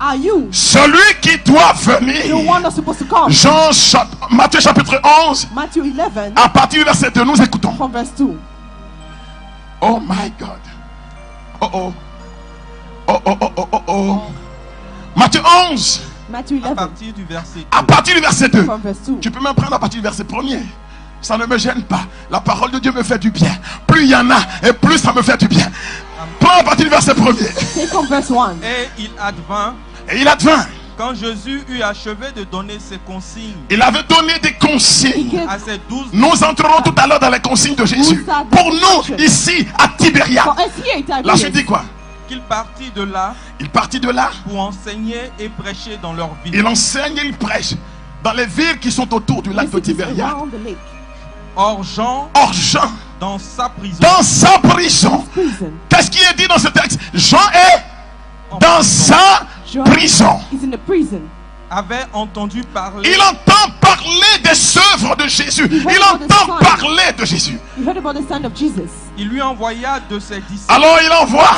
are you? Celui qui doit The venir. one that's supposed to come. Matthieu chapitre 11, Matthew 11, à partir du verset 2, nous écoutons. from verse 2. Oh my God. Oh oh. Oh oh oh oh oh oh. Matthieu 11, Matthew À 11, partir du verset 2. à partir du verset 2. from verse 2. Tu peux même prendre à partir du verset 1er. Ça ne me gêne pas. La parole de Dieu me fait du bien. Plus il y en a, et plus ça me fait du bien. Prends à partir du verset 1er. Take from verse 1. Et il advint, Et il advint. quand Jésus eut achevé de donner ses consignes Il avait donné des consignes. Give à ses 12 Nous entrerons tout à l'heure dans les consignes de Jésus. Pour nous, ici, à Tibériade. for us here at La suite Tiberias. dit quoi? qu'il partit de là Il partit de là. pour enseigner et prêcher dans leur ville. Il enseigne et il prêche dans les villes qui sont autour du lac de Cities Tibériade. around the lake. Or Jean, Or Jean, dans sa prison, dans sa prison, Prison. qu'est-ce qui est dit dans ce texte? Jean est dans sa John prison. is in the prison. avait entendu parler Il entend parler des œuvres de Jésus. Il entend parler de Jésus. He heard about the son of Jesus. Il lui envoya de ses disciples Alors il envoie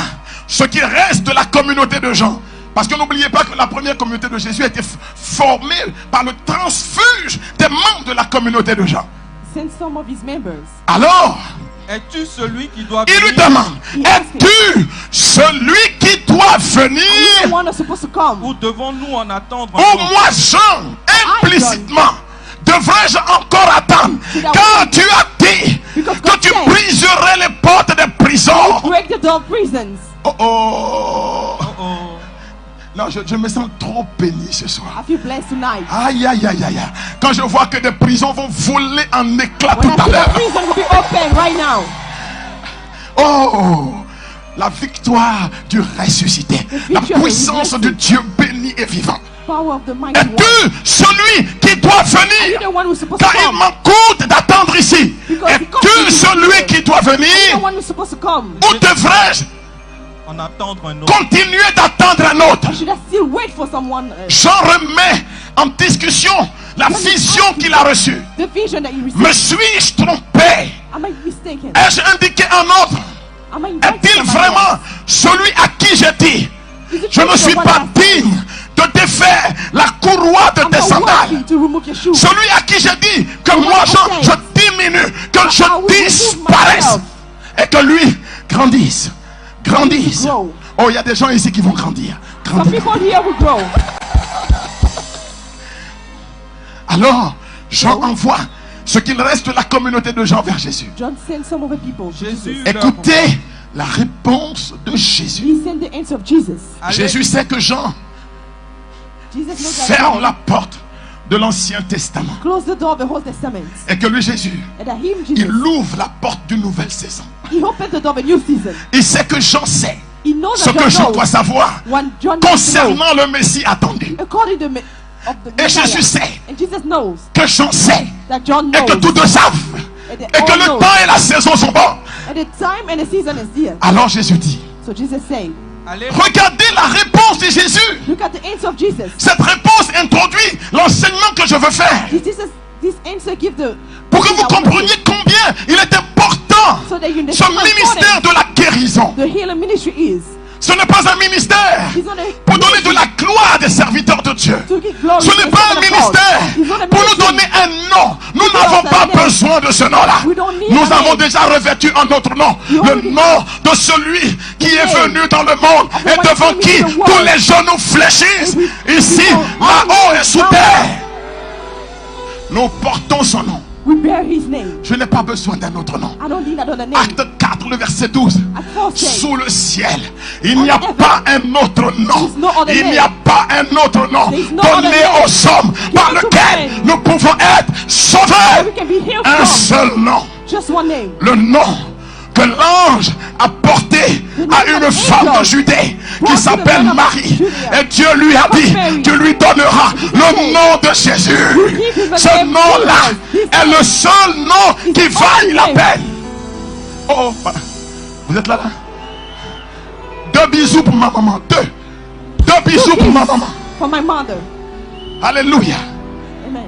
ce qui reste de la communauté de Jean. Parce que n'oubliez pas que la première communauté de Jésus a été formée par le transfuge des membres de la communauté de Jean. Send some of his members. Alors, es-tu celui qui doit il lui venir demande, es-tu celui qui doit venir? The one that's supposed to come. ou devons-nous en attendre Ou encore? moi, Jean, implicitement, devrais-je encore attendre? Car tu as dit que tu briserais les portes des prisons. Break the door of prisons. Oh oh. Oh, oh. Non, je me sens trop béni ce soir. I feel blessed tonight. Aïe, aïe, aïe, aïe. Quand je vois que des prisons vont voler en éclats When I tout à see the l'heure. prison will be open right now. Oh, la victoire du ressuscité. La puissance de Dieu béni et vivant. Power of the mighty one. Es-tu celui qui doit Are you venir? the one who's supposed to Car il come? m'en coûte d'attendre ici. Es-tu celui qui doit Are you venir? the one who's supposed to come? Ou devrais-je En attendre un autre. continuer d'attendre un autre? Or should I still wait for someone else? Jean remet en discussion la vision qu'il a reçue. The vision that you received. Me suis-je trompé? Am I mistaken? Ai-je indiqué un autre? Am I invited Est-il somebody vraiment else? celui à qui j'ai dit, Is it je ne true suis that pas what I said? digne de défaire la courroie de I'm tes not sandales? worthy to remove your shoes. Celui à qui j'ai dit que moi, Jean, je diminue, que je disparaisse et que lui grandisse. Grandisse. Oh, il y a des gens ici qui vont grandir. Some Grandir. people here will grow. Alors, Jean envoie ce qu'il reste de la communauté de Jean vers Jésus. John sent some of the people to Jésus Jesus. leur Écoutez la réponse de Jésus. He sent the answer of Jesus. Allez, Jésus sait que Jean Jesus knows that ferme God la porte de l'Ancien Testament. closed the door of the Old Testament. Et que lui, Jésus, And that him, il Jesus, ouvre la porte d'une nouvelle saison. he opened the door of a new season. Il sait que Jean sait He knows ce that que Jean John doit knows savoir what John needs to know. concernant le Messie attendu. According to of the Et Messiah. Jésus sait And Jesus knows que Jean sait that John et knows. que tous deux savent And they et que all le know. temps et la saison sont bons. And the time and the season is here. Alors Jésus dit, So Jesus said, allez, regardez la réponse de Jésus. look at the answer of Jesus. Cette réponse introduit l'enseignement que je veux faire. This answer give the Pour que vous compreniez combien il est important so that you ce understand how ministère important de la guérison. the healing ministry is. Ce n'est pas un ministère It's not a pour donner de la gloire des serviteurs de Dieu. to give glory Ce to n'est the pas Son un of God. ministère It's not a pour nous ministry. donner un nom. Nous n'avons pas besoin de ce nom-là. We don't need Nous a avons name. déjà revêtu un autre nom. You Le already nom de celui qui est name venu dans le monde of the et one devant who qui came into the tous world. les genoux fléchissent. Ici, people là-haut et sous down terre. Nous portons son nom. We bear his name. Je n'ai pas besoin d'un autre nom. I don't need another name. Acte 4, le verset 12. At first say, Sous le ciel, il n'y a pas un autre nom. There's no other Il n'y name. a pas un autre nom There's no donné other name aux hommes par given to lequel men. nous pouvons être we sauvés. can be healed Un from. seul nom. Just one name. Le nom que l'ange a porté à une femme de Judée qui s'appelle Marie. Et Dieu lui a dit, tu lui donneras le nom de Jésus. Ce nom-là est le seul nom qui vaille la peine. Oh, oh, vous êtes là, là? 2 bisous pour ma maman. 2 bisous pour ma maman. For my mother. Alléluia. Amen.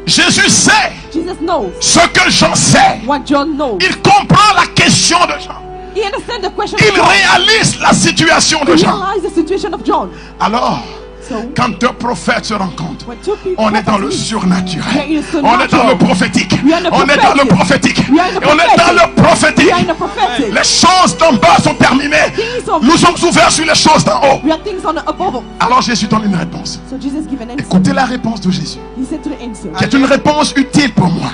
Jésus sait Jesus knows ce que Jean sait. what John knows. Il comprend la question de Jean. He understands the question Il of John. réalise la situation de He Jean. realized the situation of John. Alors, So, quand deux prophètes se rencontrent, when two people on est dans le meet, surnaturel. we are in the On est dans le prophétique. We are in the On est dans le prophétique. We are in the On est dans le prophétique. we are in the prophetic. Les choses d'en bas sont terminées. Things of- Nous sommes ouverts sur les choses d'en haut. We are things on the above. Alors Jésus donne une réponse. So Jesus gave an answer. Écoutez la réponse de Jésus, He said to the answer. qui est une réponse utile pour moi.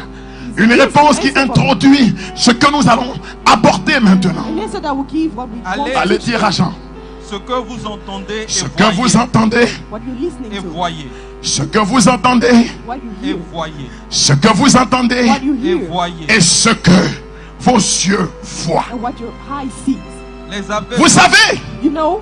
Une réponse qui introduit ce que nous allons aborder maintenant. An answer that will give what we Allez. want. Allez dire à Jean, Ce que vous entendez ce et que voyez, vous entendez, What you're listening et to. voyez, ce que vous entendez, What you et hear. voyez, ce que vous entendez What you et hear. voyez. et ce que vos yeux voient. And what your eye sees. Les aveugles, Vous savez You know,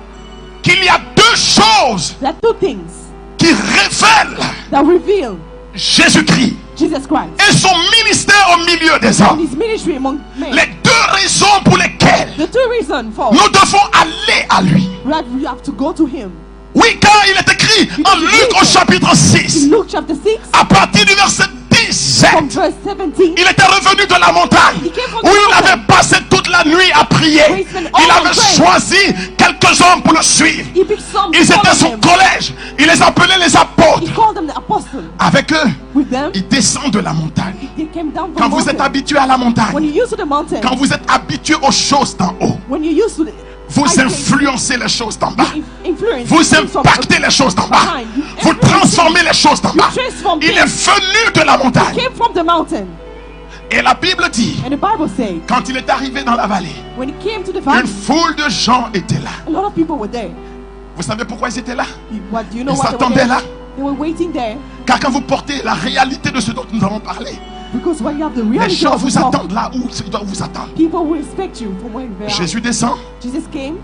qu'il y a deux choses there are two things qui révèlent that reveal Jésus-Christ Jesus Christ et son ministère au milieu des and hommes. his ministry among men. Les deux raisons pour lesquelles The two reasons for nous devons aller à lui. that we have to go to him. Oui, car il est écrit en Luc au chapitre 6, In Luke chapter 6, à partir du verset 17, from verse 17, il était revenu de la montagne où il avait passé toute la nuit à prier. Il avait choisi quelques hommes pour le suivre. he picked some Ils to étaient follow son him. collège. Il les appelait les He apôtres. called them the apostles. Avec eux, With them, il descend de la montagne. they came down from Quand vous êtes mountain. habitué à la When montagne, you're used to the mountain, quand vous êtes habitué aux choses d'en haut, when you're used to the vous high things, influencez les choses d'en bas. influence, Vous things from impactez les choses d'en bas. behind. You Vous influence transformez les choses d'en You bas. transform Il things. est venu de la montagne. Came from the mountain. Et la Bible dit, And the Bible says, quand il est arrivé dans la vallée, when he came to the une valley, foule de gens était là. a lot of people were there. Vous savez pourquoi ils étaient là? What do you know Ils why they were s'attendaient there? là. They were waiting there Car quand vous portez la réalité de ce dont nous avons parlé, because when you have the les reality gens of the vous talk, attendent là où ils doivent vous attendre. people will expect you from where you are. Jésus descend Jesus came,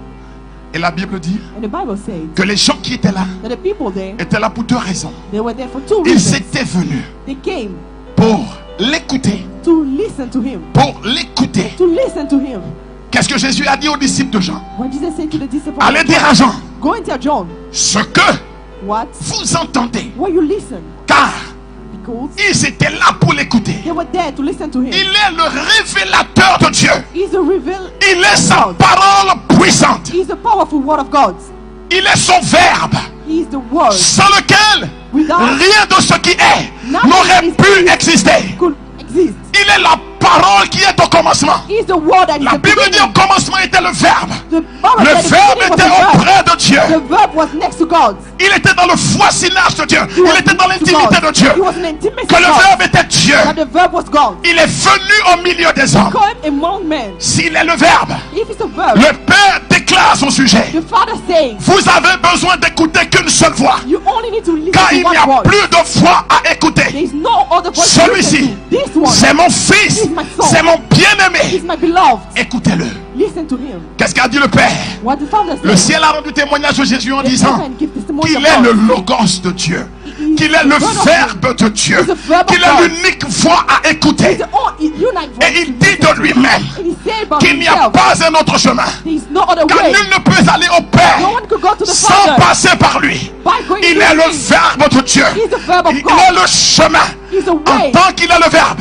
et la Bible dit and the Bible says que les gens qui étaient là that the people there, étaient là pour deux raisons. they were there for two Ils reasons. étaient venus They came pour l'écouter. to listen to him. Pour l'écouter. To listen to him. Qu'est-ce que Jésus a dit aux disciples de Jean? When Jesus said to the disciples, Allez dire à Jean, go and tell John ce que what? vous entendez. Why you listen? Car Because ils étaient là pour l'écouter. they were there to listen to him. Il est le révélateur de Dieu. He's a reveal. Il est sa parole puissante. He's the powerful word of God. Il est son verbe, He's the word. sans lequel Without rien de ce qui est nothing n'aurait is pu exister. could exist. Il est la parole qui est au commencement. He's the word that is La the Bible dit beginning. au commencement était le verbe. The Bible Le said the verbe beginning was était the verb. auprès de Dieu. The verb was next to God. Il était dans le voisinage de Dieu. He Il was était dans next to l'intimité God. de Dieu. He was in intimacy Que le with God. verbe était Dieu. That the verb was God. Il est venu au milieu des hommes. Come among men. S'il est le verbe, If it's a verb, le Père déclare son sujet. the Father saying, Vous avez besoin d'écouter qu'une seule voix. you only need to listen Car to il n'y one a voice. plus de voix à There écouter. is no other voice to Celui-ci, listen to. This one c'est mon fils. is my son. C'est mon is bien-aimé. my beloved. Écoutez-le. Listen to him. Qu'est-ce qu'a dit le Père? What the Father Le said. ciel a rendu témoignage de Jésus en The disant heaven give testimony qu'il of est God. le logos de Dieu, qu'il est le verbe de Dieu, He's the verb of qu'il est God. l'unique voix à écouter. He's the only unite voice. Et il dit de lui-même And he said about qu'il n'y a himself, pas un autre chemin, there is no other car way. nul ne peut aller au Père No one could go to the sans Father passer par lui. by going Il through est le him. verbe de Dieu. He's the verb of Il God. est le chemin. He's the En way. tant qu'il est le verbe,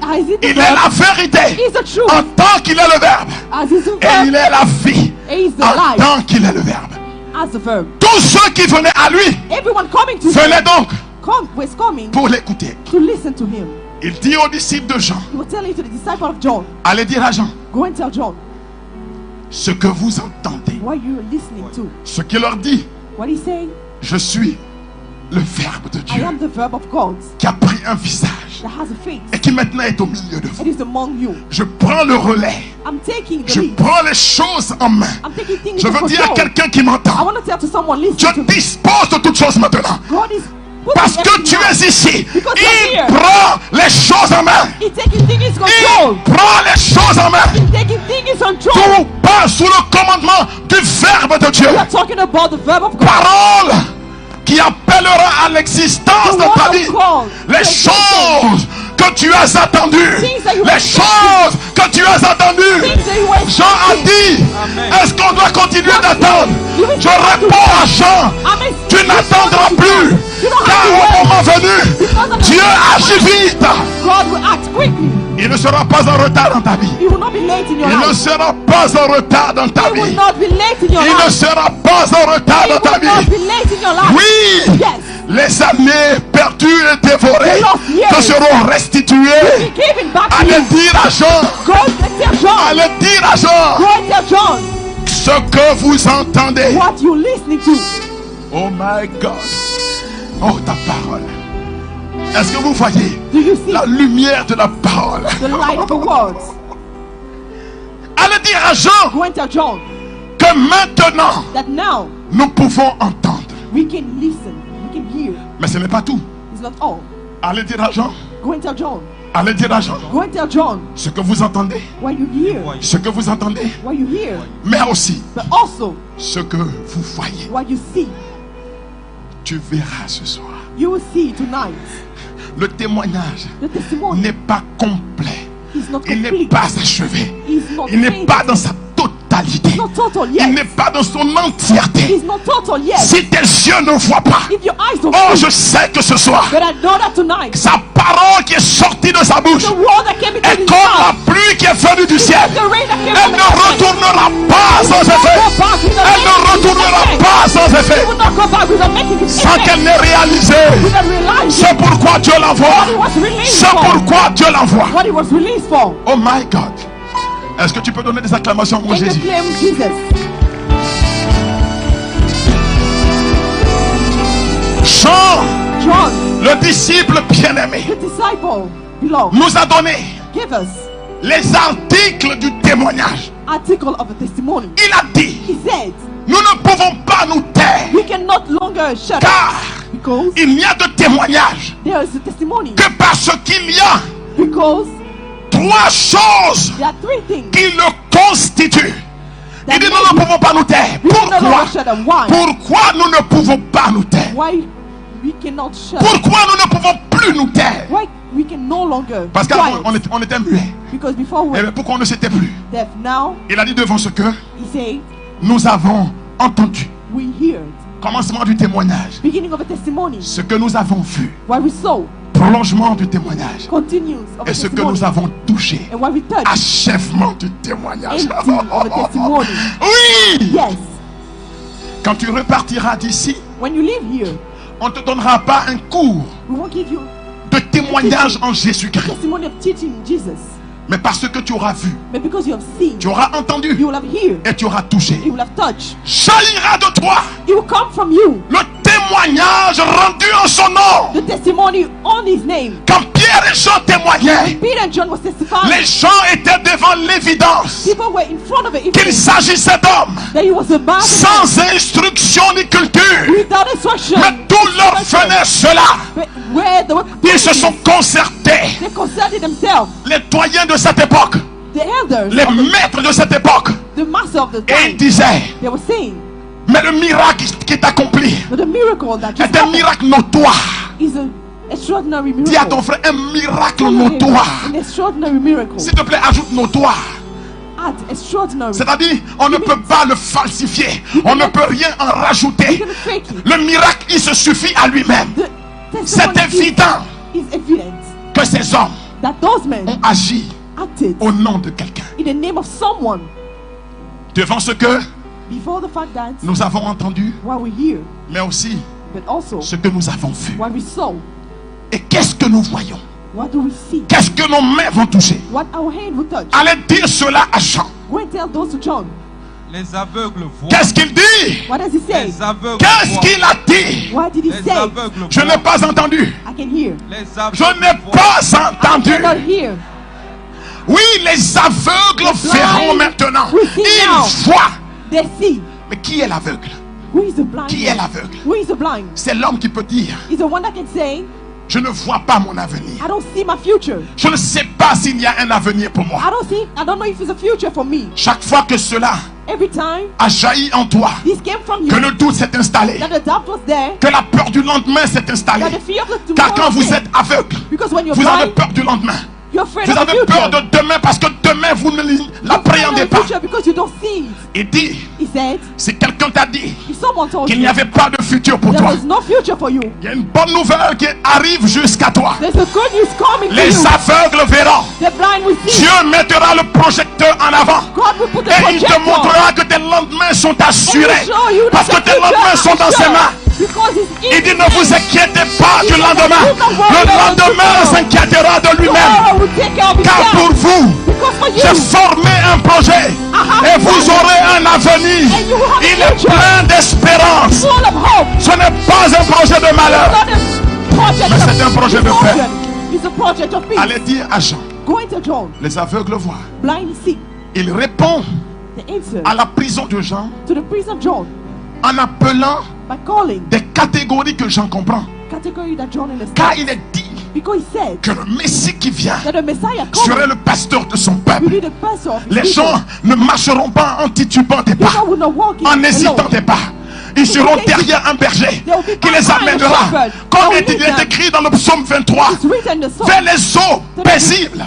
As is the il est verb. la vérité. He's the truth. En tant qu'il est le verbe, As is the et verb. il est la vie. And he's the En life. tant qu'il est le verbe. As the verb. Tous ceux qui venaient à lui Everyone coming to him venaient donc was coming pour l'écouter. to listen to him. Il dit aux disciples de Jean, He was telling to the disciple of John, allez dire à Jean, go and tell John ce que vous entendez. what you are listening to. Ce qu'il leur dit, What he's saying, je suis le verbe de I Dieu am the verb of God qui a pris un visage that has a face. et qui maintenant est au milieu de vous. It is among you. Je prends le relais. I'm taking the Je lead. prends les choses en main. I'm taking things Je into veux dire à control. quelqu'un qui I m'entend, want to tell to someone, listen Dieu to me. dispose de toutes choses maintenant. God is putting Parce que everything tu out. es ici. Because you're Il here. prend les choses en main. He's taking things into control. Il prend les choses en main. He's taking things into control. Tout passe sous le commandement du verbe de Dieu. We are talking about the verb of God. Parole qui appellera à l'existence The de ta word vie of God. les choses que tu as attendues, Things that you les were choses que tu as attendues. Things that you were Jean a dit, Amen. est-ce qu'on doit continuer d'attendre? You will Je have to réponds à Jean, Amen. tu n'attendras plus, You don't have car to au wait. moment venu, Because of the Dieu agit vite. God will act quickly. Il ne sera pas en retard dans ta vie. You will not be late in your Il ne life. sera pas en retard dans ta You will vie. not be late in your Il ne life. sera pas en retard You dans ta will not vie. be late in your life. Oui, Yes. les années perdues et dévorées The lost years te seront restituées. Be given back to Allez you. dire à Jean, Go and tell John. allez dire à Jean Go and tell John ce que vous entendez. what you listening to. Oh my God. Oh, ta parole. Est-ce que vous voyez Do you see la lumière de la parole? the light of the words? Allez dire à Jean Go and tell John que maintenant that now nous pouvons entendre. we can listen, we can hear. Mais ce n'est pas tout. It's not all. Allez dire à Jean. Go and tell John. Allez dire à Jean Go and tell John ce que vous entendez. what you hear. Ce que vous entendez. What you hear. Mais aussi But also ce que vous voyez. what you see. Tu verras ce soir. You will see tonight. Le témoignage The testimony n'est pas complet. is not Il n'est complete. pas achevé. It's not Il n'est finished. pas dans sa totalité. It's not total Il yet. n'est pas dans son entièreté. It's not total yet. Si tes yeux ne voient pas, If your eyes don't oh, see, je sais que ce soir, but I know that tonight, sa parole qui est sortie de sa bouche the word that came into est his comme la mouth, pluie qui est venue du ciel. the rain that came Elle from ne the heaven, retournera pas sans effet. go back without Elle ne making retournera effect. pas sans It effet. will not go back without making it Sans effect. qu'elle n'ait réalisé. Without realizing C'est pourquoi Dieu what l'envoie. it was released C'est for. pourquoi Dieu l'envoie. What it was released for. Oh my God. Est-ce que tu peux donner des acclamations pour And Jésus? acclaim Jesus. Jean, John, le disciple bien-aimé, the disciple, beloved, nous a donné give us les articles du témoignage. article of a testimony. Il a dit, He said, nous ne pouvons pas nous taire, we can no longer shut up car because il n'y a de témoignage there is a testimony. que parce qu'il y a Because trois choses there are three things qui le constituent. Il dit, nous ne pouvons pas nous taire. we can no Pourquoi? longer shut up. Why? Pourquoi nous ne pouvons pas nous taire? Why we cannot shut up? Pourquoi nous ne pouvons plus nous taire? Why we can no longer Parce quiet? qu'avant on était muets. Because before we Et were pourquoi on ne s'était plus? deaf, now Il a dit devant ce que he said nous avons entendu. we heard. Commencement du témoignage. Beginning of a testimony. Ce que nous avons vu. What we saw Prolongement du témoignage. continues of a Et ce que testimony. nous avons touché. And what we touched Achèvement du témoignage. empty of a testimony. Oui! Yes. Quand tu repartiras d'ici, When you live here, on ne te donnera pas un cours we won't give you de témoignage en Jésus-Christ. testimony of teaching Jesus. Mais parce que tu auras vu, But because you have seen, tu auras entendu you will have heard, et tu auras touché. you will have touched. Jaillira de toi It will come from you. le témoignage rendu en son nom. The testimony on his name. Quand Pierre et Jean témoignaient, Peter and John was testifying. les gens étaient devant l'évidence People were in front of it. qu'il s'agissait d'hommes That he was a man sans instruction ni culture. without instruction. Mais d'où leur venait cela? But where they were Ils se sont concertés. they consulted themselves. Les doyens de cette époque, The elders, les of maîtres de cette époque, the master of the et ils time, disaient, they were saying mais le miracle qui est accompli that the miracle that just est un happened miracle notoire. is an extraordinary Dis à ton miracle. frère, un miracle Tell him, notoire. an extraordinary miracle. S'il te plaît, ajoute notoire. Add extraordinary. C'est-à-dire, on ne peut pas le falsifier. On ne peut rien en You rajouter. can fake it. Le miracle, il se suffit à lui-même. The C'est testimony évident is evident que ces hommes that those men ont agi acted au nom de quelqu'un. in the name of someone Devant ce que before the fact that nous avons entendu, what we hear, mais aussi but also ce que nous avons vu. what we saw. Et qu'est-ce que nous voyons? What do we see? Qu'est-ce que nos mains vont toucher? What our hand will touch. Allez dire cela à Jean. Go and tell those to John. Les aveugles voient. Qu'est-ce qu'il dit? What does he say? Les aveugles Qu'est-ce voient. qu'il a dit? What did he Les say? aveugles Je n'ai voient. pas entendu. I can hear. Les aveugles Je n'ai voient. pas I entendu. cannot hear. Oui, les aveugles The verront blind maintenant. will see now. Ils voient. They see. Mais qui est l'aveugle? Who is the blind? Qui est l'aveugle? Who is the blind? C'est l'homme qui peut dire, Is the one that can say, je ne vois pas mon avenir. I don't see my future. Je ne sais pas s'il y a un avenir pour moi. I don't know if it's a future for me. Chaque fois que cela Every time a jailli en toi, this came from you, que le doute s'est installé, that the doubt was there, que la peur du lendemain s'est installée. that the fear of the Car tomorrow quand was vous there. êtes aveugle, Because when you're vous avez blind, peur du lendemain. you're afraid Vous of the avez peur future. de demain parce que demain vous ne l'appréhendez voyez the pas. future because you don't see it. Il dit, He said, si quelqu'un t'a dit if someone told qu'il you n'y avait pas de futur pour there toi, was no future for you, il y a une bonne nouvelle qui arrive jusqu'à toi. there's a good news coming to Les you. aveugles verront. The blind will see. Dieu mettra le projecteur en avant. God will put the Et il te projector. montrera que tes lendemains sont And he will assurés. show you that Parce que the tes future lendemains is sont dans ses sure. mains. Because it's in Il dit, his ne vous name. inquiétez pas du lendemain. Le lendemain s'inquiétera de lui-même. Tomorrow will take care of Car pour himself. vous, Because for j'ai you, formé un projet. Et vous aurez un avenir. Il est plein d'espérance. full of hope. Ce n'est pas un projet de malheur. Not a project Mais of c'est un projet de paix. misfortune. It's a project of peace. Allez dire à Jean, Going to John, les aveugles voient. blind see. Il répond The answer à la prison de Jean to the prison John en appelant by calling des catégories que Jean comprend. category that John Car understands. il est dit Because he said que le Messie qui vient that the Messiah serait coming le pasteur de son will peuple. be the pastor of his Les people. gens ne marcheront pas en titubant des pas, People will not walk in en hésitant alone. des pas. Ils seront derrière un berger qui les amènera. Comme il est écrit dans le psaume 23, It's written in the song. vers les eaux paisibles,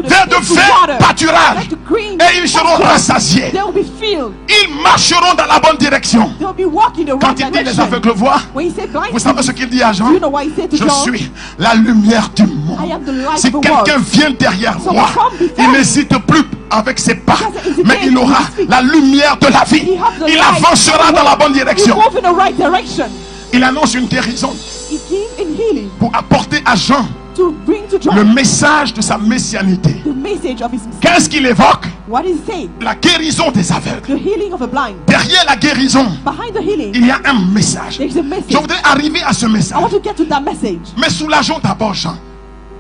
vers de verts pâturages, et ils seront rassasiés. They will be filled. Ils marcheront dans la bonne direction. They will be walking the Quand right il dit les direction. aveugles voient, When he said blind, vous savez ce qu'il dit à Jean? do you know what he said to Je John? suis la lumière du monde. I am the light Si of the quelqu'un world. vient derrière So moi, come before il me. n'hésite plus avec ses pas, Doesn't mais hesitate il aura with his feet. la lumière de la vie. He has the Il light avancera of the dans la world. bonne He direction. move in the right direction. Il annonce une guérison He came in healing pour apporter à Jean to bring to John le message de sa messianité. the message of his mistake. Qu'est-ce qu'il évoque? What is he saying? La guérison des aveugles. The healing of a blind. Derrière la guérison, Behind the healing, il y a un message. there's a Je message. voudrais arriver à ce I message. want to get to that message. Mais soulageons d'abord Jean.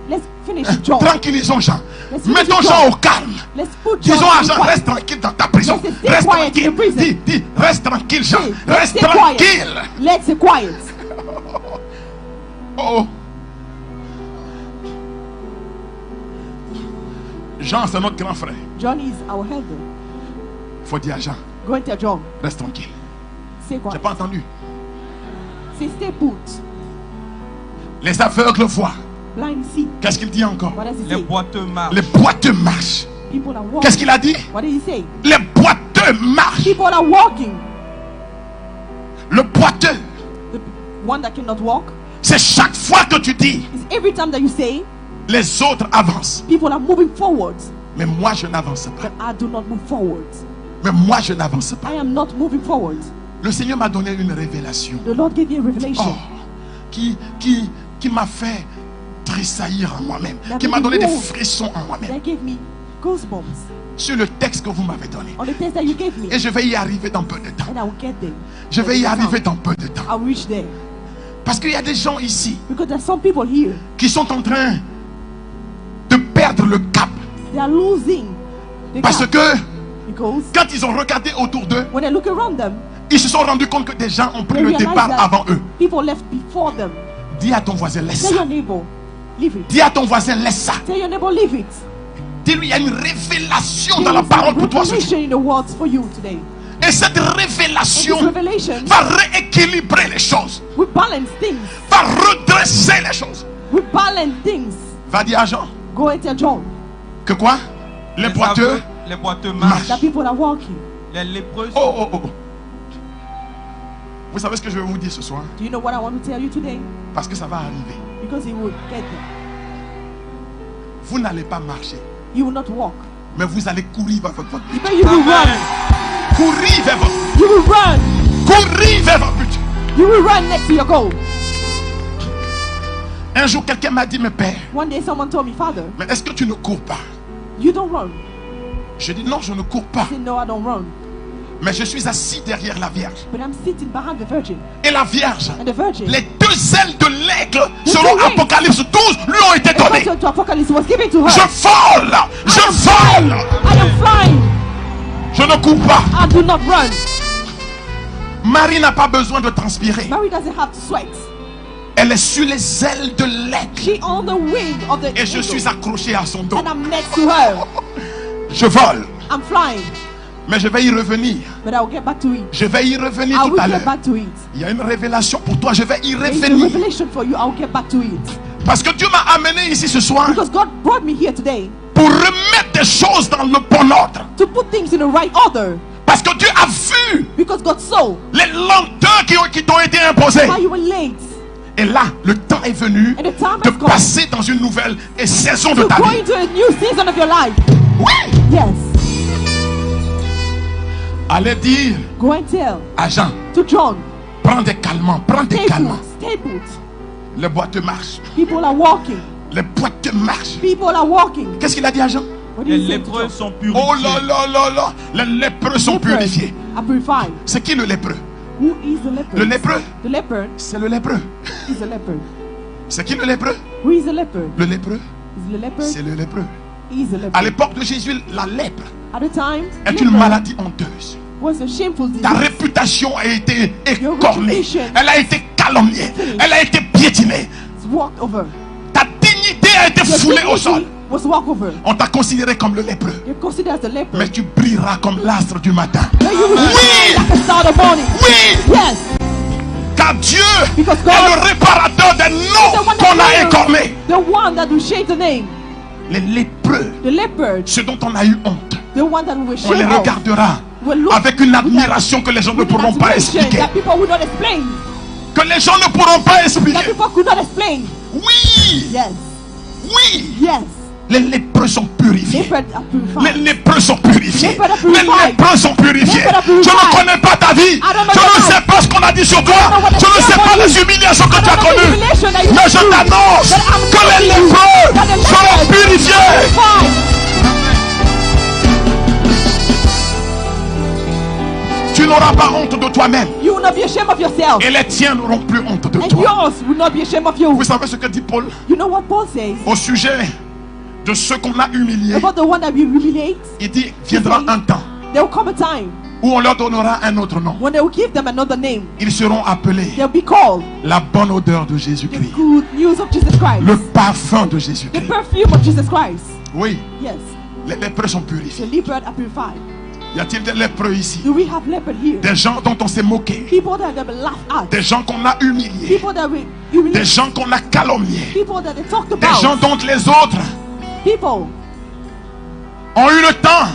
Let's finish John. Tranquillisons Jean. Let's Mettons finish Jean John. au calme. Let's put John Disons à in Jean, quiet. reste tranquille dans ta prison. Let's stay Reste quiet in tranquille. the prison. Dis, reste tranquille Jean. Let's Reste stay quiet. tranquille. Let's stay quiet. Oh. Jean, c'est notre grand frère. John is our elder. Il faut dire à Jean, Go and tell John. reste tranquille. Stay J'ai quiet. pas entendu. Say stay put. Les aveugles voient. Blind see. Qu'est-ce qu'il dit encore? What does he Les say? boiteux marchent. Les boiteux marchent. People are walking. Qu'est-ce qu'il a dit? What did he say? Les boiteux marchent. People are walking. Le boiteux, The one that cannot walk c'est chaque fois que tu dis, is every time that you say, les autres avancent. people are moving forward, Mais moi, je n'avance pas. but I do not move forward. Mais moi, je n'avance pas. I am not moving forward. Le Seigneur m'a donné une révélation. The Lord gave me a revelation. Oh, qui m'a fait tressaillir en moi-même. Qui m'a donné des frissons en moi-même. That gave me goosebumps Sur le texte que vous m'avez donné. on the test that you gave me. Et je vais y arriver dans peu de temps. And I will get there. Je vais y arriver dans peu de temps. I'll reach there. Parce qu'il y a des gens ici Because there's some people here, qui sont en train de perdre le cap. they are losing the Parce gap. que Because quand ils ont regardé autour d'eux, when I look around them, ils se sont rendus compte que des gens ont pris they le realize départ that avant eux. people left before them. Dis à ton voisin, laisse Tell ça. your neighbor, leave it. Dis à ton voisin, laisse ça. Tell your neighbor, leave it. Dis-lui, il y a une révélation dans There la is parole a pour toi ce jour. revelation in the words for you today. Et cette And révélation this revelation va rééquilibrer les choses. will balance things. Va redresser les choses. Will balance things. Va dire à Jean Go and tell John que quoi? Les boiteux. aveugles, les boiteux marchent. that people are walking. Les lépreux Oh, oh, oh. Vous savez ce que je vais vous dire ce soir? Do you know what I want to tell you today? Parce que ça va arriver. Because he will get there. Vous n'allez pas marcher, You will not walk. mais vous allez courir vers votre but. But you will run. Courir vers votre but. You will run. Courir vers votre but. You will run next to your goal. Un jour, quelqu'un m'a dit, mais père, One day someone told me, Father, mais est-ce que tu ne cours pas? you don't run. Je dis, non, je ne cours pas. I said, no, I don't run. Mais je suis assis derrière la Vierge. But I'm sitting behind the Virgin. Et la Vierge, And the Virgin, les deux ailes de l'aigle, The selon two wings. Apocalypse 12, lui ont été données. according to Apocalypse, was given to her. Je vole, je vole. I am flying. Je ne cours pas. I do not run. Marie n'a pas besoin de transpirer. Mary doesn't have to sweat. Elle est sur les ailes de l'aigle. She on the wing of the Et je eagle. suis accroché à son dos. And I'm next to her. Je vole. I'm flying. Mais je vais y revenir. But I will get back to it. Je vais y revenir I tout will à get l'heure. back to it. Il y a une révélation pour toi. Je vais y There is a revenir. revelation for you. I will get back to it. Parce que Dieu m'a amené ici ce soir Because God brought me here today pour remettre des choses dans le bon ordre. to put things in the right order. Parce que Dieu a vu Because God saw les lenteurs qui t'ont été imposées. how you were late. Et là, le temps est venu And the time de has come passer dans une nouvelle saison de to ta go vie. into a new season of your life. Oui. Yes. Allez dire Go and tell à Jean, to John, prends des calmants, prends des stay calmants. put, stay put. Les boîtes marchent. People are walking. Les boîtes marchent. People are walking. Qu'est-ce qu'il a dit à Jean? What do Les you say to lépreux John? sont purifiés. Oh là là là là. Les lépreux sont Lepers purifiés. are purified. C'est qui le lépreux? Who is the leper? Le lépreux. The leper C'est le lépreux. is a leper. C'est qui le lépreux? Who is the leper? Le lépreux, Is the leper? c'est le lépreux. Is a À leper. l'époque de Jésus, la lèpre At the time, est une leper maladie honteuse. was a shameful Ta disease. réputation a été Your écornée. reputation. Elle a été calomniée. Elle a été piétinée. It's walked over. Ta dignité a été Your foulée au sol. dignity was walked over. On t'a considéré comme le lépreux. You're considered as the leper. Mais tu brilleras comme l'astre du matin. But you will Oui. shine like a star of morning. Oui, Yes. car Dieu Because God est le réparateur des is the noms one qu'on a that écornés. the one that will shake the name. Les lépreux, The leper, ceux dont on a eu honte, the one that will on les shake off. regardera Will look avec une admiration que les gens ne with an pourront pas admiration expliquer. that people would not explain. Que les gens ne pourront pas That expliquer. people could not explain. Oui, Yes. oui, Yes. les lépreux sont purifiés. Lepers are Les purified. lépreux sont purifiés. Lépreux are Les purified. lépreux sont purifiés. Lépreux are Je purified. ne connais pas ta vie. I don't know Je your ne life. sais pas ce qu'on a dit sur toi. know what they Je ne say sais about pas you. les humiliations que I tu as don't know the connues. humiliation that you Mais went je through. t'annonce But I'm que les telling you lépreux that the seront lepers purifiés. purified. Tu n'auras pas honte de toi-même. You will not be ashamed of yourself. Et les tiens n'auront plus honte de And toi. yours will not be ashamed of you. Vous savez ce que dit Paul You know what Paul says au sujet de ceux qu'on a humiliés? about the one that we humiliate? Il dit, viendra un temps There will come a time où on leur donnera un autre nom. when they will give them another name. Ils seront appelés They'll be called la bonne odeur de the Jésus-Christ. good news of Jesus Christ. Le parfum de The Jésus-Christ. perfume of Jesus Christ. Oui, Yes. les lépreux sont The purifiés. leopard are purified. Y a-t-il des lépreux ici? Do we have leopard here? Des gens dont on s'est moqué. People that have been laughed at. Des gens qu'on a humiliés. People that we Des humiliate. gens qu'on a calomniés. People that they talked Des gens about. dont les autres People. ont eu le temps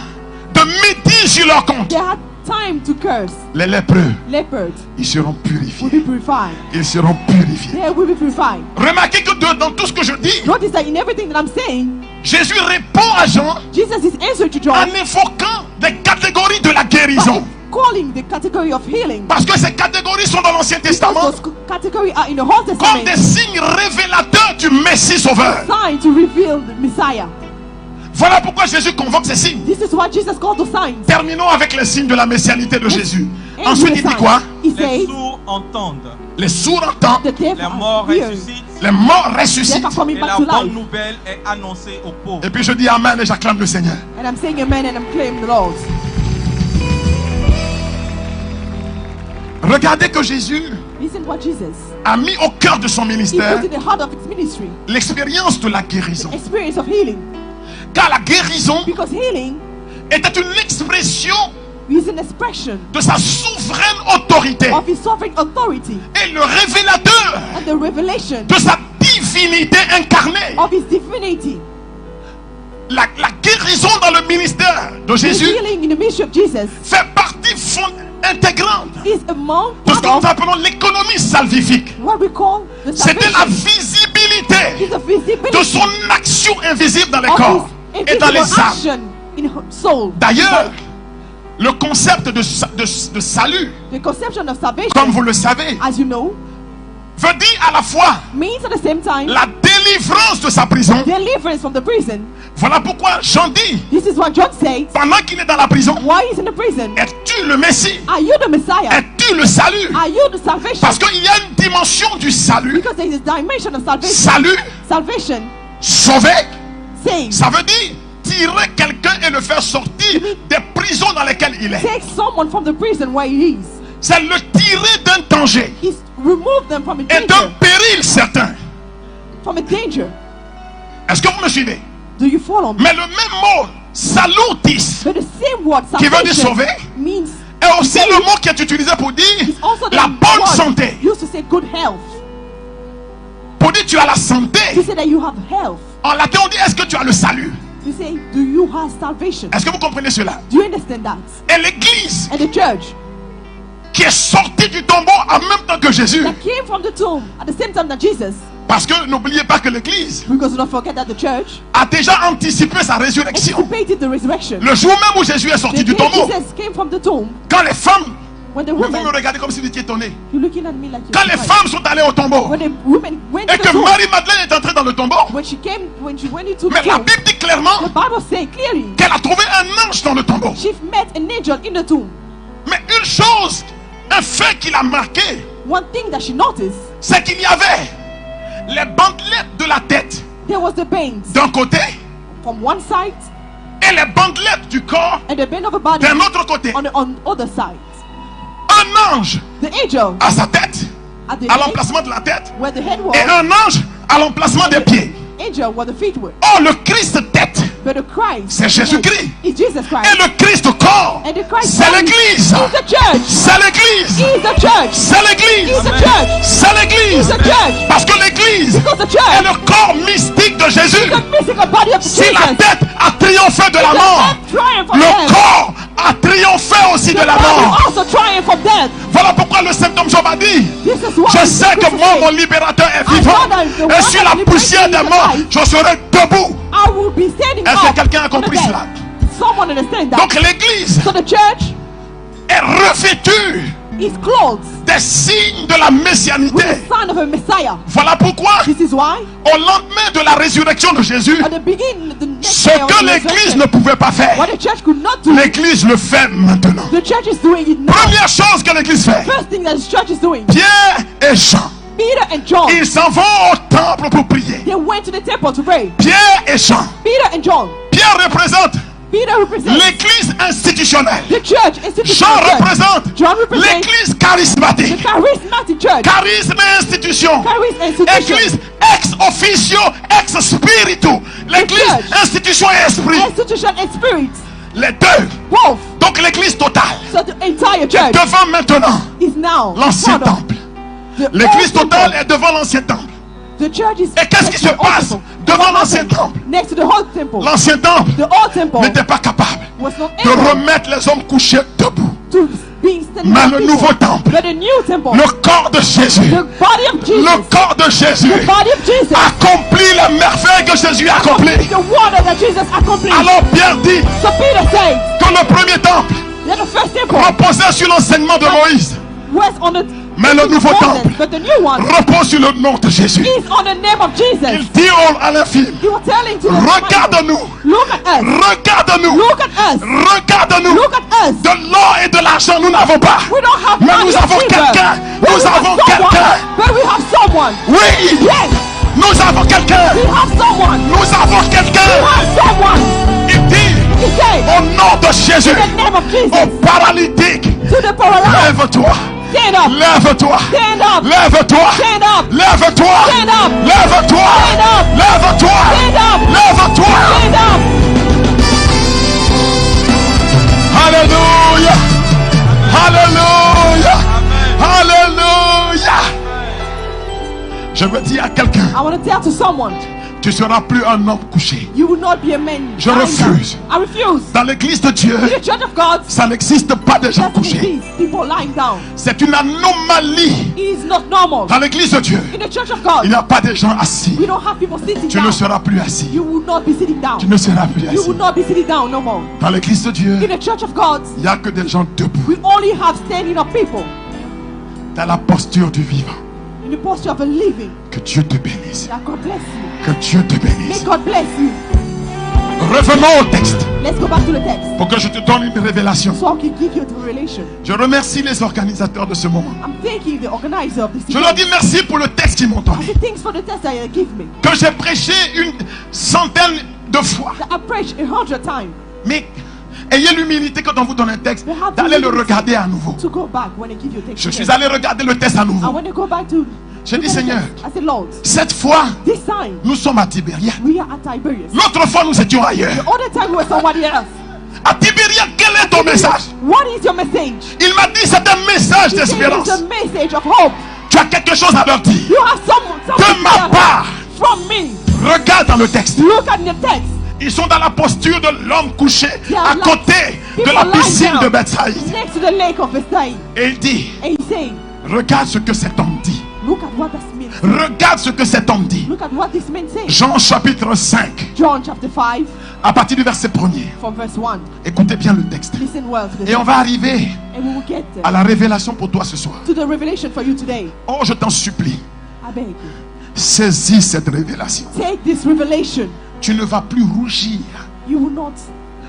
de médire sur leur compte. They had time to curse. Les lépreux, Leopards ils seront will purifiés. be purified. Ils seront purifiés. They will be purified. Remarquez que dans tout ce que je dis, Notice that in everything that I'm saying, Jésus répond à Jean Jesus is answering to en John évoquant des catégories de la by guérison. calling the category of healing. Parce que ces catégories sont dans l'Ancien Because Testament those categories are in the Old comme Testament. des signes révélateurs du Messie Sauveur. Sign to reveal the Messiah. Voilà pourquoi Jésus convoque ces signes. This is what Jesus called the signs. Terminons avec les signes de la messianité de Jésus. And Ensuite, the il dit signs. quoi? He Les says, sourds entendent. Les sourds entendent, the deaf Les morts are hearing. ressuscitent. les morts Deaf ressuscitent. are coming Et back la to bonne life. nouvelle est annoncée aux pauvres. Et puis je dis Amen et j'acclame le Seigneur. And I'm saying amen and I'm claiming the Lord. Regardez que Jésus Listen what Jesus. a mis au cœur de son He ministère put in the heart of its ministry. l'expérience de la guérison. Experience of healing. Car la guérison Because healing était une expression is an expression de sa souveraine autorité of his sovereign authority et le révélateur and the revelation de sa divinité incarnée. of his divinity. La guérison dans le ministère de The Jésus healing in the ministry of Jesus fait partie intégrante is among de ce que part nous appelons l'économie salvifique. of what we call the C'était la salvation. visibilité Is the visibility de son action invisible dans les of corps his et dans les invisible âmes. action in soul. D'ailleurs, le concept de salut, The conception of salvation, comme vous le savez, as you know, veut dire à la fois means at the same time la délivrance de sa prison. deliverance from the prison. Voilà pourquoi Jean dit, This is what John says. pendant qu'il est dans la prison, Why he's in the prison? es-tu le Messie? Are you the Messiah? Es-tu le salut? Are you the salvation? Parce qu'il y a une dimension du salut. Because there is a dimension of salvation. Salut, Salvation, sauver, save, ça veut dire tirer quelqu'un et le faire sortir des prisons dans lesquelles il est. take someone from the prison where he is. C'est le tirer d'un danger He's remove them from a et d'un danger. péril certain. From a danger. Est-ce que vous me suivez? Do you follow me? Mais le même mot, salutis, But the same word qui veut dire salvation sauver, means est aussi le mot qui est utilisé pour dire it's also the la bonne word santé. used to say good health. Pour dire tu as la To santé. say that you have health. En latin on dit est-ce que tu as le salut? You say, do you have salvation? Est-ce que vous comprenez cela? Do you understand that? Et l'église And the church qui est sortie du tombeau en même temps que Jésus. that came from the tomb at the same time that Jesus, Parce que n'oubliez pas que l'église because don't forget that the church a déjà anticipé sa résurrection. anticipated the resurrection. Le jour même où Jésus est The sorti du day tombeau, Jesus came from the tomb, quand les femmes, when the mais vous me women, regardez comme si vous étiez étonné, you're looking at me like you're quand les surprised. femmes sont allées au tombeau When the women went et to que the tomb, Marie-Madeleine est entrée dans le tombeau, when she went into the mais la tomb, Bible dit clairement the Bible says clearly qu'elle a trouvé un ange dans le tombeau. she met an angel in the tomb. Mais une chose, un fait qui l'a marqué, One thing that she noticed, c'est qu'il y avait les bandelettes de la tête there was the veins d'un côté from one side et les bandelettes du corps and the vein of the body d'un autre côté. on the other side. Un ange The angel à sa tête, at the à head, l'emplacement de la tête, where the head was, et un ange à l'emplacement des pieds. angel where the feet were. Oh, le Christ tête, But the Christ, c'est Jésus-Christ. is Jesus Christ. Et le Christ corps, And the Christ c'est body l'église. is the church. C'est l'église. Is the church. C'est l'église. Is the church. C'est l'église. Is the church. Parce que l'église Because the est church le corps mystique de Jésus. is the physical body of Si Jesus. la tête a triomphé de la mort, le corps a triomphé aussi de The la body mort. also triumph from death. Voilà pourquoi le septième Job a dit: This is why je sais que moi, mon libérateur est vivant, et sur la poussière des morts, je serai debout. I will be standing Est-ce que up quelqu'un a from the compris dead. cela? Someone understand that. Donc l'église So the church est revêtue is clothed des signes de la with messianité. the sign of a Messiah. Voilà pourquoi, This is why au lendemain de la résurrection de Jésus, at the beginning, the next ce day of que the l'église resurrection, ne pouvait pas faire, what the church could not do, l'église le fait maintenant. the church is doing it now. Première chose que l'église fait, First thing that the church is doing, Pierre et Jean, Peter and John, ils s'en vont au temple pour prier. they went to the temple to pray. Pierre et Jean. Peter and John. Pierre représente Peter represents l'église institutionnelle. the church, Jean institutional church. représente John represents l'église the charismatique. charismatic church. Charisme et institution. Charisma institution. Église ex officio, ex spiritu. L'église church. institution et esprit. Institution and spirit. Les deux. Both. Donc l'église totale So the entire est church devant maintenant is now l'ancien part of temple. the L'église old totale temple. est devant l'ancien temple. The church is Et qu'est-ce qui next se to the old passe temple. devant What l'ancien happened temple? next to the old temple? L'ancien temple The old temple n'était pas capable was not de able remettre les hommes couchés debout. to be standing Mais up le people. nouveau temple, But the new temple, le corps de Jésus, the body of Jesus, le corps de Jésus the body of Jesus, accomplit la merveille que Jésus a accomplie. the wonder that Jesus accomplished. Alors Pierre dit So Peter said que le premier temple that the first temple reposait sur l'enseignement de Moïse, was on the mais le nouveau Moses, temple but the new one repose sur le nom de Jésus. is on the name of Jesus. Il dit à l'infime: He was telling to the regarde-nous, look at us, regarde-nous, look at us, regarde-nous. look at us. De l'or et de l'argent, nous n'avons pas. We don't have Mais money nous or avons silver, quelqu'un. but Nous we have avons someone. quelqu'un. But we have someone. Oui, Yes, nous avons quelqu'un. we have someone. Nous avons We quelqu'un. have someone. Il dit He said, au nom de Jésus, in the name of au Jesus, paralytique: to the paralytic, lève-toi, stand up, lève-toi, stand up, lève-toi, stand up, lève-toi, stand up, lève-toi, stand up, lève-toi, stand up, lève-toi. stand up. Alléluia, alléluia, alléluia. Je veux dire à quelqu'un: I want to tell to someone, tu seras plus un homme couché. you will not be a man. Je lying refuse. down. I refuse. Dans l'église de Dieu, In the church of God, ça n'existe pas de gens doesn't couchés. exist people lying down. C'est une anomalie. It is not normal. Dans l'église de Dieu, In the church of il God, n'y a pas de gens assis. we don't have people sitting Tu ne down. seras plus assis. You will not be sitting down. Tu ne seras plus You assis. will not be sitting down no more. Dans l'église de Dieu, In the church of God, il n'y a que des gens debout. we only have standing up people Dans la posture du vivant. in the posture of a living. Que Dieu te bénisse. That God bless you. Que Dieu te May bénisse. God bless you. Revenons au texte Let's go back to the text. pour que je te donne une révélation. So I can give you the revelation. Je remercie les organisateurs de ce moment. I'm thanking the organizer of this Je leur dis merci pour le texte qu'ils m'ont I donné. say thanks for the test that you give me. Que j'ai prêché une centaine de fois. That I preached 100 times. Mais ayez l'humilité quand on vous donne un texte d'aller le regarder à nouveau. To go back when I give you a text. Je suis allé regarder le texte à I nouveau. want to go back to. J'ai dit: to the Seigneur, text. I said, Lord, cette fois, this time nous sommes à Tibériade. we are at Tiberias. L'autre fois, nous étions ailleurs. The other time we were somebody else. À Tibériade, quel est ton message? What is your message? Il m'a dit: c'est un message He said d'espérance. it's a message of hope. Tu as quelque chose à leur dire. You have something De ma part, from me. regarde dans le texte. Look at the text. Ils sont dans la posture de l'homme couché They are à like côté de people la lying piscine down de Bethsaïde. next to the lake of Bethsaida. Et il dit, And he's saying, regarde ce que cet homme dit. look at what this man said. Regarde ce que cet homme dit. Look at what this man said. Jean chapitre 5, John chapter 5 à partir du verset 1er. from verse 1. Écoutez bien le texte. Listen well to this. Et on va arriver And we will get à la révélation pour toi ce soir. to the revelation for you today. Oh, je t'en supplie, I beg you. saisis cette révélation. Take this revelation. Tu ne vas plus rougir. You will not.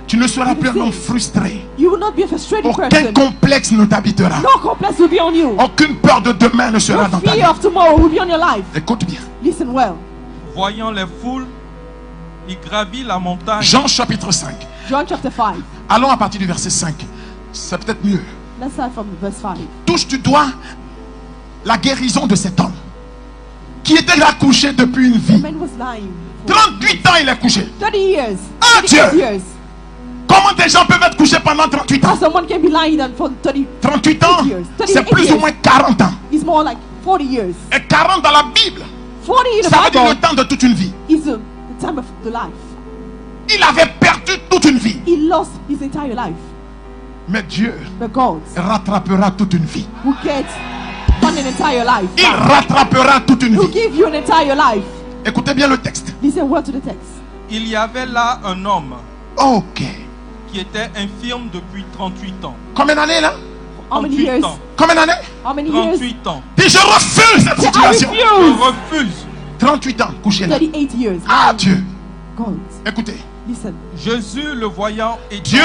Tu ne seras plus un homme frustré. You will not be a frustrated Aucun person. complexe ne t'habitera. No complex will be on you. Aucune peur de demain ne sera No dans ta vie. fear of tomorrow will be on your life. Écoute bien. Listen well. Voyant les foules, il gravit la montagne. Jean chapitre 5. John chapter 5. Allons à partir du verset 5. C'est peut-être mieux. Let's start from verse 5. Touche du doigt la guérison de cet homme qui était là couché depuis une The vie. man was lying. For 38 ans il est couché. 30 years. Ah, 38 Dieu. years. Comment des gens peuvent être couchés pendant 38 How ans? someone can be lying down for 30 38 ans, years. c'est plus ou moins 40 ans. is more like 40 years. Et 40 dans la Bible, 40 in the ça veut dire le Bible temps de toute une vie. is the time of the life. Il avait perdu toute une vie. He lost his entire life. Mais Dieu But God rattrapera toute une vie. will get an entire life. Il rattrapera toute une He'll vie. give you an entire life. Écoutez bien le texte. Listen well to the text. Il y avait là un homme Ok. qui était infirme depuis 38 ans. Combien d'années là? How many 38 years? ans. Combien d'années? How many years? 38 ans. Dis, je refuse cette I situation. Je refuse. refuse. 38 ans, couché là. 38 years. Ah Dieu. God, Écoutez. listen. Jésus le voyant et Dieu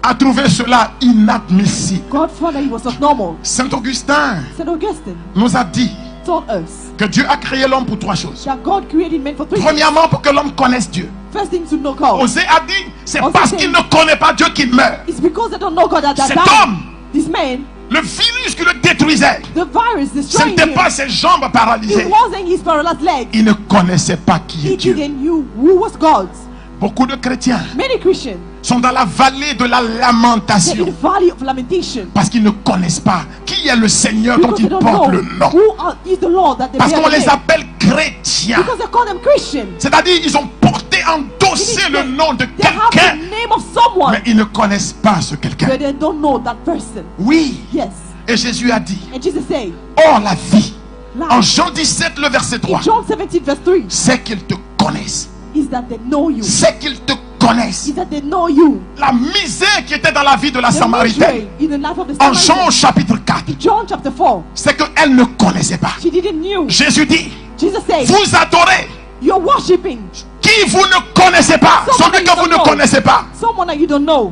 a trouvé cela inadmissible. God found that he was not normal. Saint Augustin St. Augustine nous a dit told us que Dieu a créé l'homme pour trois choses. that God created man for three things. Premièrement, pour que l'homme connaisse Dieu. First thing to know God. Osée a dit, c'est Osée parce dit- qu'il ne connaît pas Dieu qu'il meurt. It's because they don't know God that Cet died. homme, This man, le virus qui le détruisait, the virus ce destroying n'était him. pas ses jambes It paralysées. wasn't his paralyzed leg. Il ne connaissait pas qui He est Dieu. didn't know who was God. Beaucoup de chrétiens Many Christians, sont dans la vallée de la they're in lamentation the valley of lamentation. parce qu'ils ne connaissent pas qui est le Seigneur dont Because they ils don't portent know le nom. is the Lord that they Parce bear qu'on the les name. appelle chrétiens. Because they call them Christian. C'est-à-dire ils ont porté, endossé le nom de They have quelqu'un, the name of someone, mais ils ne connaissent pas ce quelqu'un. but they don't know that person. Oui, Yes. et Jésus a dit, And Jesus said, oh la vie, en life, Jean 17 le verset 3, in John 17 verse 3, c'est qu'ils te connaissent, is that they know you. c'est qu'ils te connaissent. Is that they know you. La misère qui était dans la vie de la The Samaritaine, misery in the life of the en Jean Samaritan. chapitre 4, John chapter 4, c'est qu'elle ne connaissait pas. she didn't knew. Jésus dit, Jesus said, vous adorez you're worshiping qui vous ne connaissez pas, celui que vous ne connaissez pas. someone that you don't know.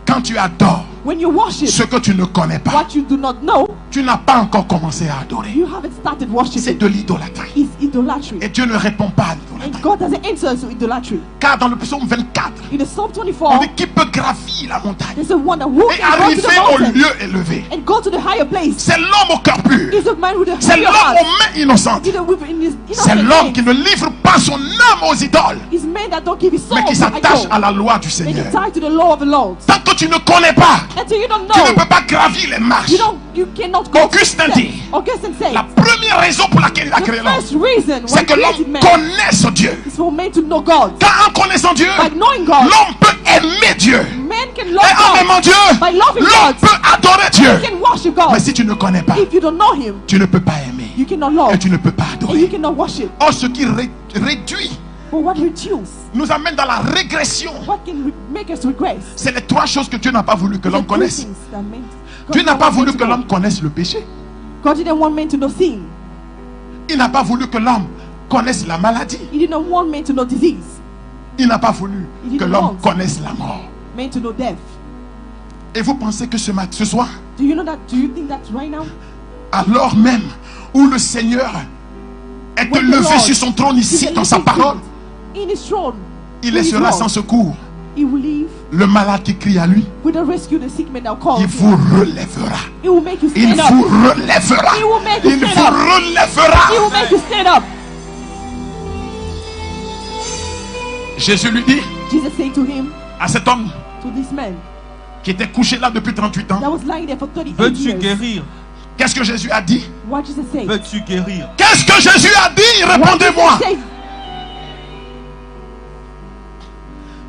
Quand tu adores When you worship ce que tu ne connais pas, what you do not know, tu n'as pas encore commencé à adorer. you haven't started C'est worshiping. de l'idolâtrie. It's idolatry. Et Dieu ne répond pas à And l'idolâtrie. God doesn't answer to idolatry. Car dans le psaume 24, In the Psalm on 24, dit qui peut gravir la montagne there's a one that who et can go to arriver the au mountain lieu élevé. and go to the higher place. C'est l'homme au cœur pur. Is a man with a C'est higher l'homme heart. aux mains innocentes. Is a with in his C'est innocent l'homme hands. qui ne livre pas son âme aux idoles, Is man that don't give his soul mais qui to s'attache idol. à la loi du And Seigneur. he tied to the law of the Lord. Tant que tu ne connais pas, Until you don't tu ne know, peux pas gravir les marches. you cannot go. Augustin dit, Augustine said, la première raison pour laquelle il a créé the l'homme, first reason why c'est que created l'homme man connaisse Dieu. is for man to know God. Car en connaissant Dieu, By knowing God, l'homme peut aimer Dieu. man can Et love en God. aimant Dieu, By loving l'homme God, peut adorer Dieu. you can worship God. Mais si tu ne connais pas, If you don't know Him, tu ne peux pas aimer. you cannot love. Et tu ne peux pas And you adorer. cannot worship. Or, ce qui réduit, But what reduce? nous amène dans la régression. What can make us regress? C'est les trois choses que Dieu n'a pas voulu que The l'homme three connaisse. things that meant God Dieu n'a didn't pas want voulu man to que know. l'homme connaisse le péché. God didn't want man to know sin. Il n'a pas voulu que l'homme connaisse la maladie. He didn't want man to know disease. Il n'a pas voulu Il que dit l'homme non. connaisse la mort. Man to know death. Et vous pensez que ce soir, Do you know that? Do you think that right now? alors même où le Seigneur est When the élevé Lord sur son trône is ici dans sa elevated parole, in His throne, il in His laissera word, sans secours He will leave le malade qui crie à lui. with the rescue the sick man that calls. Il vous relèvera. He will make you Il stand vous up. relèvera. He will make you Il stand vous up. He relèvera. will make you stand up. Jésus lui dit Jesus said to him, à cet homme to this man qui était couché là depuis 38 ans, that was lying there for 38 Veux-tu years. guérir? qu'est-ce que Jésus a dit? What Jesus said? Veux-tu guérir? Qu'est-ce que Jésus a dit? What Répondez-moi. Jesus said?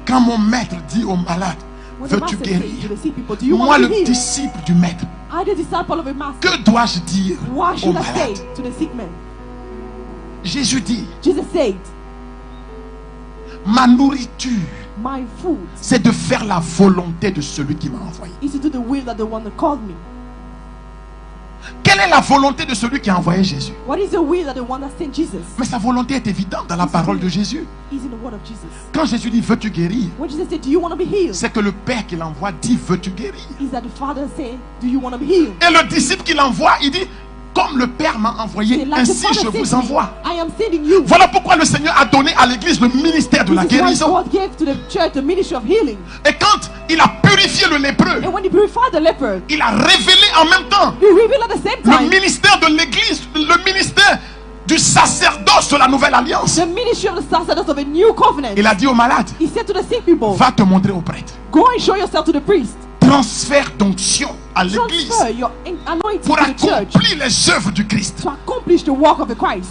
Quand mon maître dit aux malades, When the veux-tu master says to guérir? the sick people, do you Moi, want to le be healed? disciple du maître, I, the disciple of a master, que dois-je dire what aux should I say malades? to the sick man? Jésus dit, Jesus said, ma nourriture, my food c'est de faire la volonté de celui qui m'a envoyé. is to do the will that the one that called me. Quelle est la volonté de celui qui a envoyé Jésus? What is the will that the one that sent Jesus? Mais sa volonté est évidente dans la parole de Jésus. Is in the word of Jesus. Quand Jésus dit, veux-tu guérir? When Jesus said, do you want to be healed? C'est que le Père qui l'envoie dit, veux-tu guérir? Is that the Father said, do you want to be healed? Et le disciple qui l'envoie, il dit, comme le Père m'a envoyé, Say, like the ainsi Father je vous sent me, envoie. I am sending you. Voilà pourquoi le Seigneur a donné à l'église le ministère de la This is why guérison. God gave to the church the ministry of healing. Et quand il a purifié le lépreux, And when he purified the leper, il a révélé en même temps he revealed at the same le time ministère de l'église, le ministère du sacerdoce de la nouvelle alliance. the ministry of the sacerdotes of a new covenant. Il a dit aux malades, He said to the sick people, va te montrer au prêtre. go and show yourself to the priest. Transfert d'onction à l'église Transfer your anointing pour to the church accomplir les œuvres du Christ. to accomplish the work of the Christ.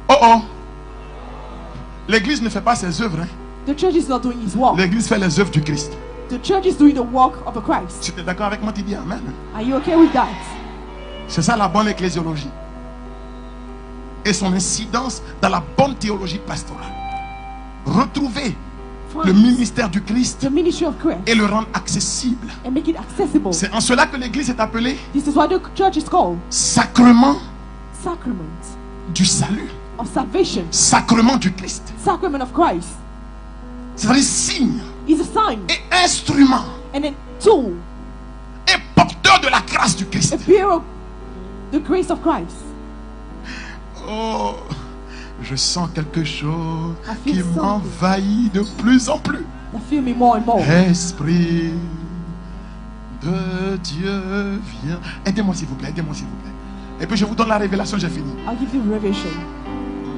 Oh oh. L'église ne fait pas ses œuvres. Hein. The church is not doing his work. L'église fait les œuvres du Christ. The church is doing the work of the Christ. Si tu es d'accord avec moi, tu dis Amen. Are you okay with that? C'est ça la bonne ecclésiologie. Et son incidence dans la bonne théologie pastorale. Retrouver le ministère du Christ The ministry of Christ et le rendre accessible. and make it accessible. C'est en cela que l'église est appelée This is why the church is called sacrement sacrament du salut, of salvation, sacrement du Christ. sacrament of Christ. C'est-à-dire signe Is a sign et instrument and a tool, et porteur de la grâce du Christ. a bearer of the grace of Christ. Oh, je sens quelque chose I feel qui something. m'envahit de plus en plus. I feel me more and more. Esprit de Dieu, viens. Aidez-moi s'il vous plaît, aidez-moi s'il vous plaît. Et puis je vous donne la révélation, j'ai fini. I'll give you revelation.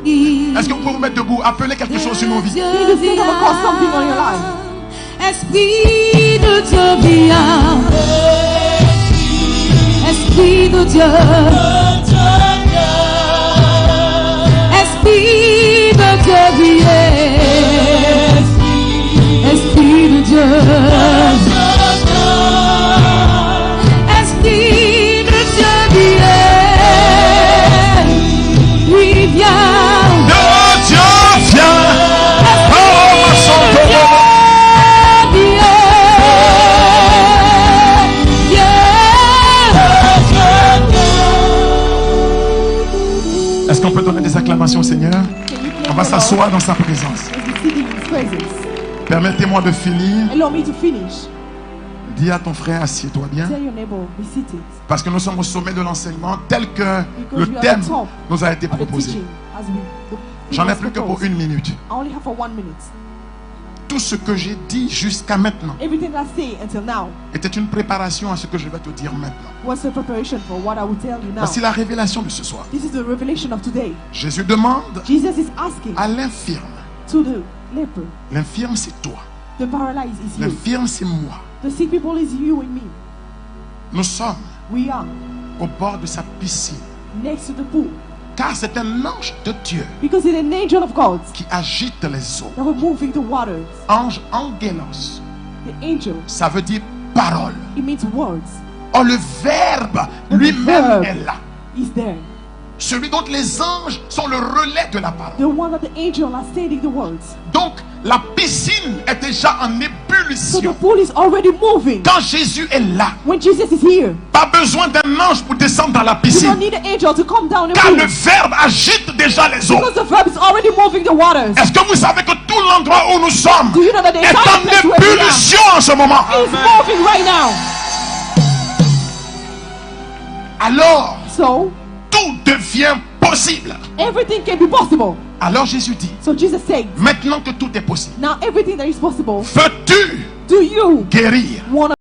Est-ce que vous pouvez vous mettre debout, appeler quelque chose sur nos vies? Can you think of across something on your life? Esprit de Dieu viens, Esprit de Dieu, Esprit de Dieu viens, Esprit de Dieu, Esprit de Dieu viens, oui viens. De Dieu, viens. Oh, ma santé. Est-ce qu'on peut donner des acclamations au Seigneur? Can you clap On va the Lord? s'asseoir dans sa présence. Let's be sitting in His presence. Permettez-moi de finir. Allow me to finish. Dis à ton frère, assieds-toi bien. Tell your neighbor, be seated. Parce que nous sommes au sommet de l'enseignement tel que Because le we are thème at the top nous a été of the proposé. teaching as we J'en ai plus que pour 1 minute. I only have for 1 minute. Tout ce que j'ai dit jusqu'à maintenant Everything I say until now était une préparation à ce que je vais te dire maintenant. was a preparation for what I will tell you now. Voici la révélation de ce soir. This is the revelation of today. Jésus demande Jesus is asking à l'infirme. to the leper, L'infirme, c'est toi. the paralyzed is you. L'infirme, c'est moi. The sick people is you and me. Nous sommes We are au bord de sa piscine. next to the pool. Car c'est un ange de Dieu Because it's an angel of God qui agite les eaux. that will moving the waters. Ange angelos, The angel, ça veut dire parole. it means words. Oh, le verbe lui-même verb. est là. Is there. Celui dont les anges sont le relais de la parole. The one that the angel are saying the words. Donc, la piscine est déjà en So the ébullition. pool is already moving. Quand Jésus est là, When Jesus is here, pas besoin d'un ange pour descendre dans la you don't piscine. need an angel to come down and Car le move. verbe agite déjà les eaux. Because the verb is already moving the waters. Est-ce que vous savez que tout l'endroit où nous sommes Do you know that the est entire en place where we are ébullition en ce moment? is moving right now? Alors, So tout devient possible. everything can be possible. Alors Jésus dit, So Jesus said, maintenant que tout est possible, now everything that is possible, veux-tu do you guérir? want to